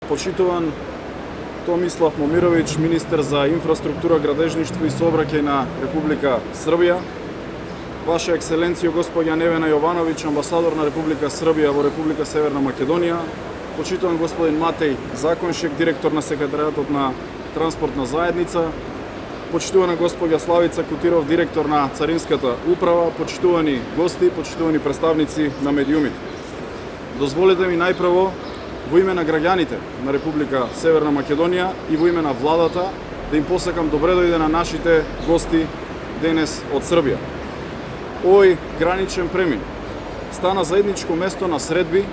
Почитуван Томислав Момировиќ, министер за инфраструктура, градежништво и сообраќај на Република Србија, Ваша екселенција господја Невена Јовановиќ, амбасадор на Република Србија во Република Северна Македонија, почитуван господин Матеј Законшек, директор на секретаријатот на Транспортна заедница, почитувана господја Славица Кутиров, директор на Царинската управа, почитувани гости, почитувани представници на медиумите. Дозволете ми најпрво во име на граѓаните на Република Северна Македонија и во име на владата да им посакам добре дојде на нашите гости денес од Србија. Овој граничен премин стана заедничко место на средби,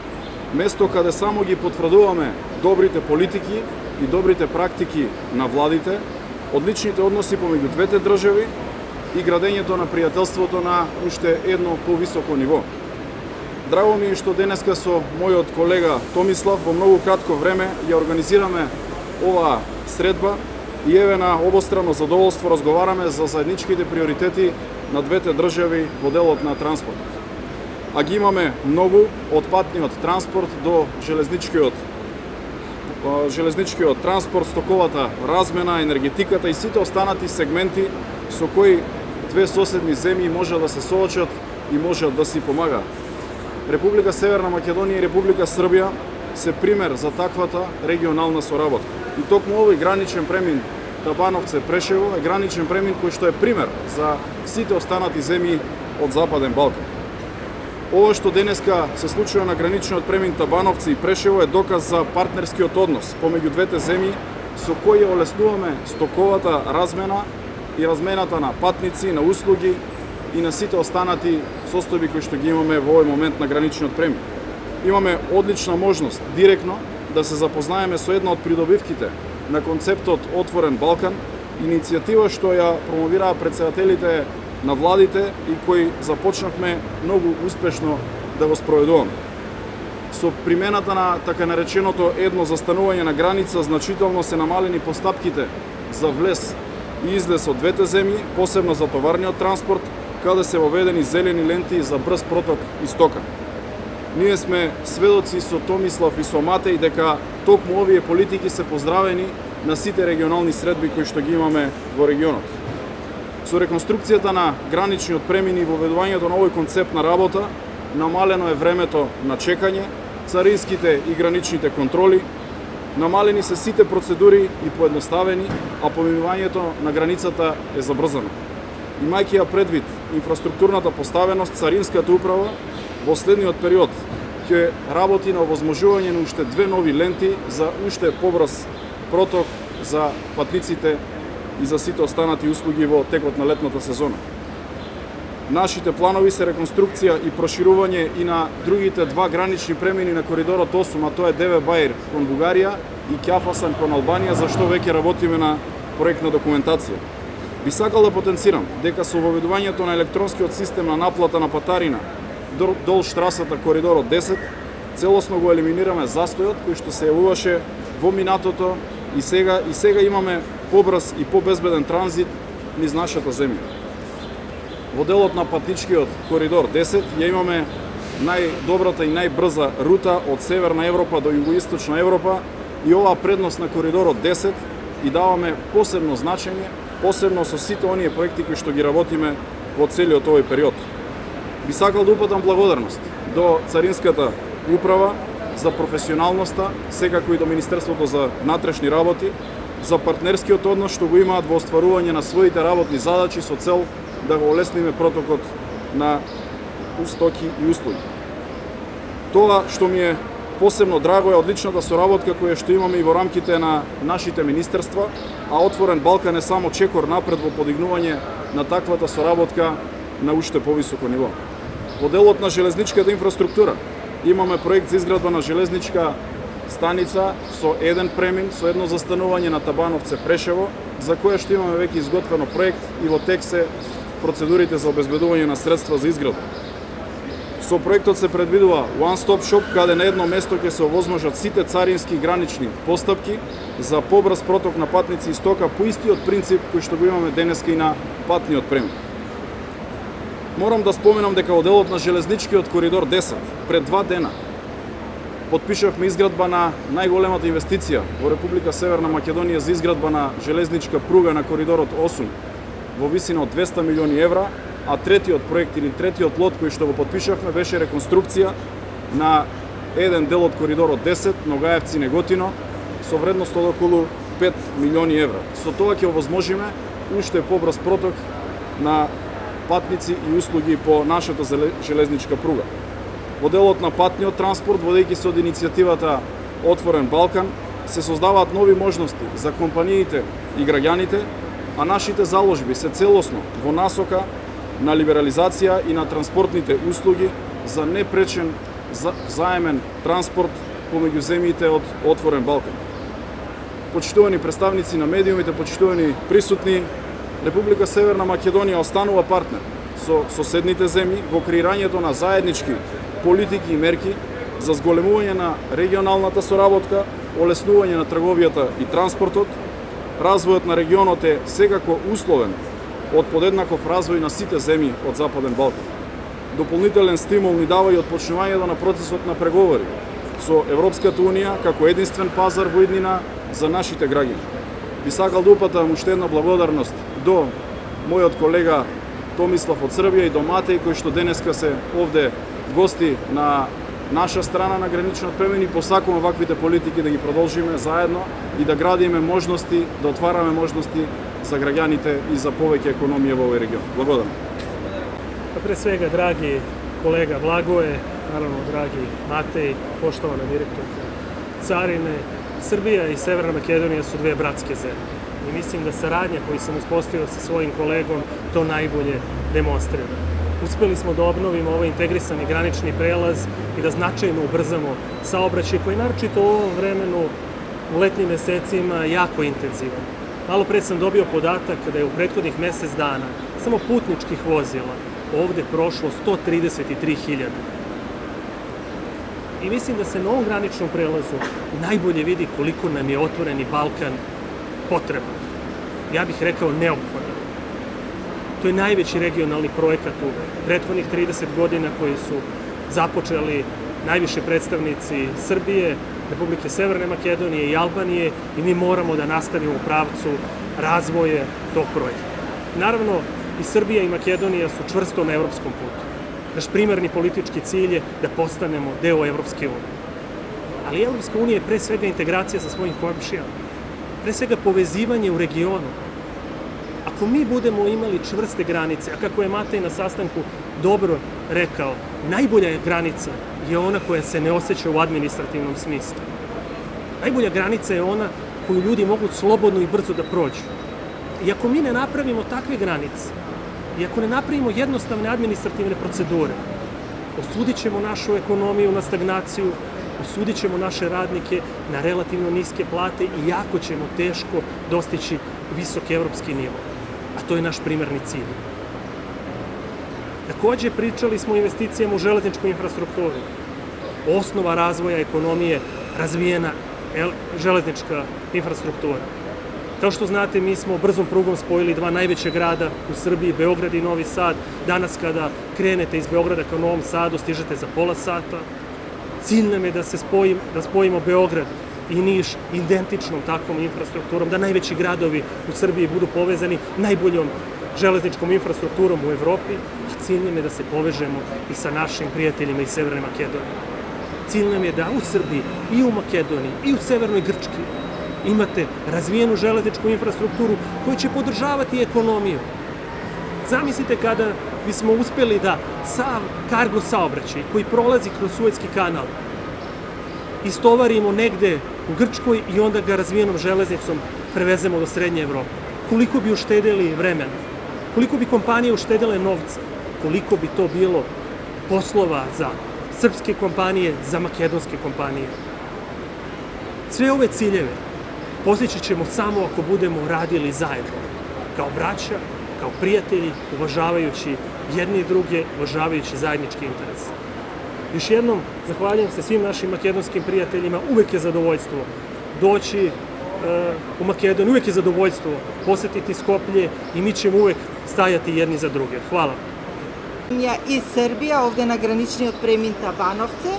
место каде само ги потврдуваме добрите политики и добрите практики на владите, одличните односи помеѓу двете држави и градењето на пријателството на уште едно повисоко ниво. Драго ми е што денеска со мојот колега Томислав во многу кратко време ја организираме оваа средба и еве на обострано задоволство разговараме за заедничките приоритети на двете држави во делот на транспортот. А ги имаме многу, од патниот транспорт до железничкиот транспорт, стоковата размена, енергетиката и сите останати сегменти со кои две соседни земји можат да се соочат и можат да си помагаат. Република Северна Македонија и Република Србија се пример за таквата регионална соработка. И токму овој граничен премин Табановце-Прешево е граничен премин кој што е пример за сите останати земји од Западен Балкан. Ова што денеска се случува на граничниот премин Табановци и Прешево е доказ за партнерскиот однос помеѓу двете земји со кој ја олеснуваме стоковата размена и размената на патници, на услуги и на сите останати состојби кои што ги имаме во овој момент на граничниот премин. Имаме одлична можност директно да се запознаеме со една од придобивките на концептот Отворен Балкан, иницијатива што ја промовираа претседателите на владите и кои започнавме многу успешно да го спроведуваме. Со примената на така нареченото едно застанување на граница значително се намалени постапките за влез и излез од двете земји, посебно за товарниот транспорт, каде се воведени зелени ленти за брз проток и стока. Ние сме сведоци со Томислав и со Матеј дека токму овие политики се поздравени на сите регионални средби кои што ги имаме во регионот. Со реконструкцијата на граничниот премин и воведувањето на овој концепт на работа, намалено е времето на чекање, царинските и граничните контроли, намалени се сите процедури и поедноставени, а поминувањето на границата е забрзано. Имајќи ја предвид инфраструктурната поставеност, Царинската управа во следниот период ќе работи на овозможување на уште две нови ленти за уште побрз проток за патниците и за сите останати услуги во текот на летната сезона. Нашите планови се реконструкција и проширување и на другите два гранични премини на коридорот 8, а тоа е Деве Баир кон Бугарија и Кјафасан кон Албанија, за што веќе работиме на проектна документација. Би сакал да потенцирам дека со воведувањето на електронскиот систем на наплата на патарина долж трасата коридорот 10, целосно го елиминираме застојот кој што се јавуваше во минатото и сега имаме побрз и побезбеден транзит низ нашата земја. Во делот на патничкиот коридор 10 ја имаме најдобрата и најбрза рута од Северна Европа до Југоисточна Европа и оваа предност на коридорот 10 и даваме посебно значење, посебно со сите оние проекти кои што ги работиме во целиот овој период. Би сакал да упатам благодарност до Царинската управа за професионалноста, секако и до Министерството за внатрешни работи, за партнерскиот однос што го имаат во остварување на своите работни задачи со цел да го олесниме протокот на стоки и услуги. Тоа што ми е посебно драго е одличната соработка која што имаме и во рамките на нашите министерства, а Отворен Балкан е само чекор напред во подигнување на таквата соработка на уште повисоко ниво. Во делот на железничката инфраструктура имаме проект за изградба на железничка станица со еден премин, со едно застанување на Табановце-Прешево, за кое што имаме веќе изготвено проект и во тек се процедурите за обезбедување на средства за изградба. Со проектот се предвидува one-stop shop, каде на едно место ќе се овозможат сите царински гранични постапки за побрз проток на патници и стока по истиот принцип кој што го имаме денеска и на патниот премин. Морам да споменам дека во делот на железничкиот коридор 10 пред 2 дена Подпишавме изградба на најголемата инвестиција во Република Северна Македонија за изградба на железничка пруга на коридорот 8 во висина од 200 милиони евра, а третиот проект или третиот лот кој што го подпишавме беше реконструкција на еден дел од коридорот 10 Ногаевци-Неготино со вредност од околу 5 милиони евра. Со тоа ќе овозможиме уште побрз проток на патници и услуги по нашата железничка пруга. Во делот на патниот транспорт, водејќи се од иницијативата Отворен Балкан, се создаваат нови можности за компаниите и граѓаните, а нашите заложби се целосно во насока на либерализација и на транспортните услуги за непречен заемен транспорт помеѓу земјите од Отворен Балкан. Почитувани представници на медиумите, почитувани присутни, Република Северна Македонија останува партнер со соседните земји во креирањето на заеднички политики и мерки за зголемување на регионалната соработка, олеснување на трговијата и транспортот. Развојот на регионот е секако условен од подеднаков развој на сите земји од Западен Балкан. Дополнителен стимул ни дава и отпочнувањето на процесот на преговори со Европската Унија како единствен пазар во иднина за нашите граѓани. Би сакал да упатам уште една благодарност до мојот колега Томислав од Србија и до Матеј, кои што денеска се овде гости на наша страна на граничниот премин, и посакуваме ваквите политики да ги продолжиме заедно и да градиме можности, да отвараме можности за граѓаните и за повеќе економија во овој регион. Благодарам. Pre svega, dragi kolega Blagoje, naravno dragi Matej, poštovana direktorka Carine, Srbija i Severna Makedonija su dve bratske zemlje. I mislim da saradnja koju sam uspostavio sa svojim kolegom to najbolje demonstrira. Uspeli smo da obnovimo ovaj integrisani granični prelaz i da značajno ubrzamo saobraćaj koji naročito u ovom vremenu u letnjim mesecima jako intenzivan. Malo pre sam dobio podatak da je u prethodnih mesec dana samo putničkih vozila ovde prošlo 133.000. I mislim da se na ovom graničnom prelazu najbolje vidi koliko nam je otvoreni Balkan potreban. Ja bih rekao neophodan. To je najveći regionalni projekat u prethodnih 30 godina koji su započeli najviše predstavnici Srbije, Republike Severne Makedonije i Albanije, i mi moramo da nastavimo u pravcu razvoja tog projekta. Naravno, i Srbija i Makedonija su čvrsto na evropskom putu. Naš primarni politički cilj je da postanemo deo Evropske unije. Ali Evropska unija je pre svega integracija sa svojim komšijama, pre svega povezivanje u regionu. Ako mi budemo imali čvrste granice, a kako je Matej na sastanku dobro rekao, najbolja granica je ona koja se ne osjeća u administrativnom smislu. Najbolja granica je ona koju ljudi mogu slobodno i brzo da prođu. I ako mi ne napravimo takve granice, i ako ne napravimo jednostavne administrativne procedure, osudit ćemo našu ekonomiju na stagnaciju, osudit ćemo naše radnike na relativno niske plate i jako ćemo teško dostići visok evropski nivo. A to je naš primarni cilj. Takođe, pričali smo o investicijama u železničku infrastrukturu. Osnova razvoja ekonomije, razvijena železnička infrastruktura. Kao što znate, mi smo brzom prugom spojili dva najveća grada u Srbiji, Beograd i Novi Sad. Danas kada krenete iz Beograda ka Novom Sadu, stižete za pola sata. Cilj nam je da spojimo Beograd i Niš identičnom takvom infrastrukturom, da najveći gradovi u Srbiji budu povezani najboljom železničkom infrastrukturom u Evropi, a cilj nam je da se povežemo i sa našim prijateljima iz Severne Makedonije. Cilj nam je da u Srbiji i u Makedoniji i u Severnoj Grčkoj imate razvijenu železničku infrastrukturu koja će podržavati ekonomiju. Zamislite kada bismo uspeli da sav kargo saobraćaj koji prolazi kroz Suetski kanal istovarimo negde u Grčkoj i onda ga razvijenom železnicom prevezemo do Srednje Evrope. Koliko bi uštedeli vremena, koliko bi kompanije uštedele novca, koliko bi to bilo poslova za srpske kompanije, za makedonske kompanije. Sve ove ciljeve postići ćemo samo ako budemo radili zajedno, kao braća, kao prijatelji, uvažavajući jedni i druge, uvažavajući zajednički interes. Još jednom zahvaljujem se svim našim makedonskim prijateljima, uvek je zadovoljstvo doći u Makedoniju, uvek je zadovoljstvo posetiti Skoplje i mi ćemo uvek stajati jedni za druge. Hvala. Iz Srbija, ovde na granični od Preminta Banovce.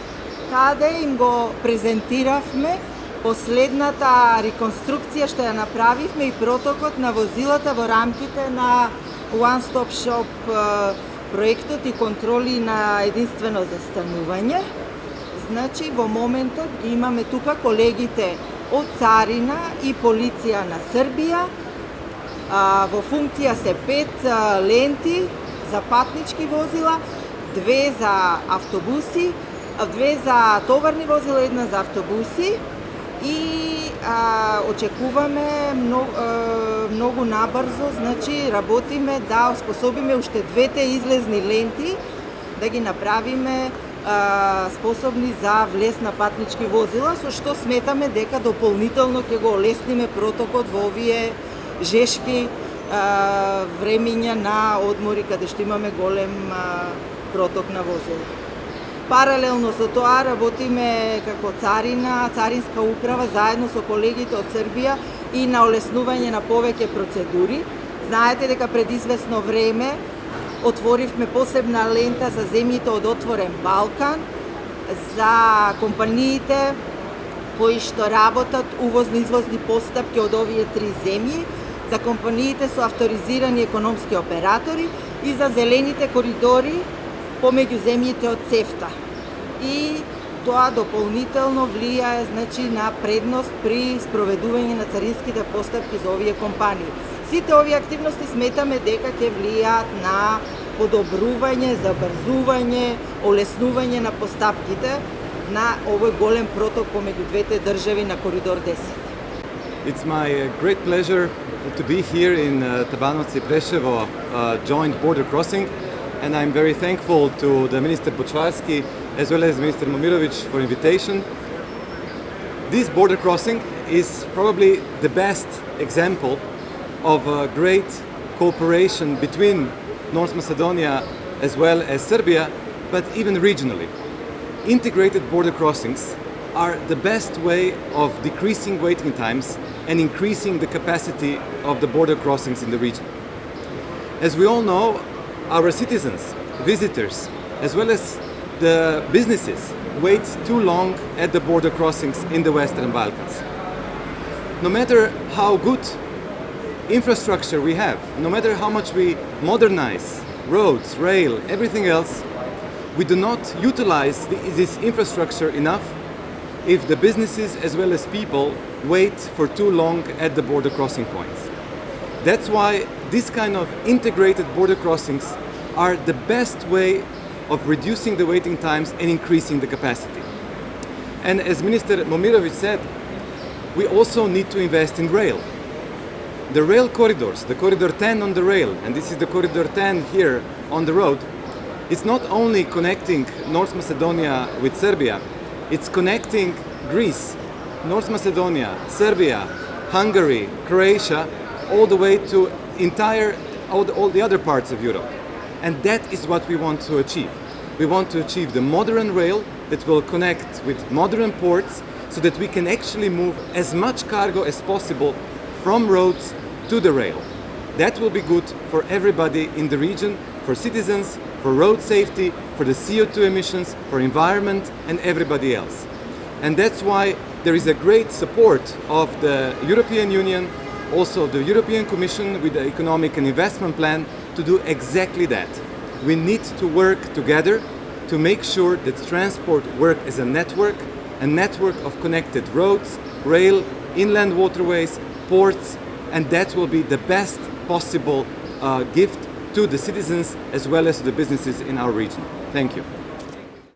каде им го презентиравме последната реконструкција што ја направивме и протокот на возилата во рамките на One Stop Shop проектот и контроли на единствено застанување. Значи, во моментот ги имаме тука колегите од Царина и Полиција на Србија. Во функција се 5 ленти за патнички возила, 2 за автобуси, 2 за товарни возила, 1 за автобуси. И очекуваме многу набрзо, значи работиме да оспособиме уште 2 излезни ленти, да ги направиме способни за влез на патнички возила, со што сметаме дека дополнително ќе го олесниме протокот во овие жешки времиња на одмори каде што имаме голем проток на возила. Паралелно со тоа работиме како Царина, Царинска управа, заедно со колегите од Србија и на олеснување на повеќе процедури. Знаете дека пред известно време отворивме посебна лента за земјите од Отворен Балкан, за компаниите кои што работат увозно-извозни постапки од овие 3 земји, за компаниите со авторизирани економски оператори и за зелените коридори помеѓу земјите од ЦЕФТА. И тоа дополнително влијае, значи, на предност при спроведување на царинските постапки за овие компании. Сите овие активности сметаме дека ќе влијаат на подобрување, забрзување, олеснување на постапките на овој голем проток помеѓу двете држави на коридор 10. It's my great pleasure to be here in Tabanovci-Preševo joint border crossing. And I'm very thankful to the Minister Bučvarski as well as Minister Momirović for invitation. This border crossing is probably the best example of a great cooperation between North Macedonia as well as Serbia, but even regionally. Integrated border crossings are the best way of decreasing waiting times and increasing the capacity of the border crossings in the region. As we all know, our citizens, visitors, as well as the businesses wait too long at the border crossings in the Western Balkans. No matter how good infrastructure we have, no matter how much we modernize roads, rail, everything else, we do not utilize this infrastructure enough if the businesses as well as people wait for too long at the border crossing points. That's why this kind of integrated border crossings are the best way of reducing the waiting times and increasing the capacity. And as Minister Momirović said, we also need to invest in rail. The rail corridors, the corridor 10 on the rail, and this is the corridor 10 here on the road, it's not only connecting North Macedonia with Serbia, it's connecting Greece, North Macedonia, Serbia, Hungary, Croatia, all the way to all the other parts of Europe. And that is what we want to achieve. We want to achieve the modern rail that will connect with modern ports so that we can actually move as much cargo as possible from roads to the rail. That will be good for everybody in the region, for citizens, for road safety, for the CO2 emissions, for environment and everybody else. And that's why there is a great support of the European Union, also the European Commission with the Economic and Investment Plan to do exactly that. We need to work together to make sure that transport works as a network of connected roads, rail, inland waterways, ports, and that will be the best possible gift to the citizens as well as to the businesses in our region. Thank you.